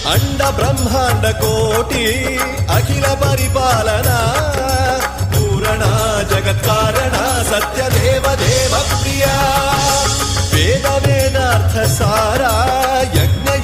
अंड ब्रह्मांड कोटी अखिल परिपालना पूरणा जगत्कारणा सत्यदेव देव प्रिया वेद वेदार्थ सारा यज्ञ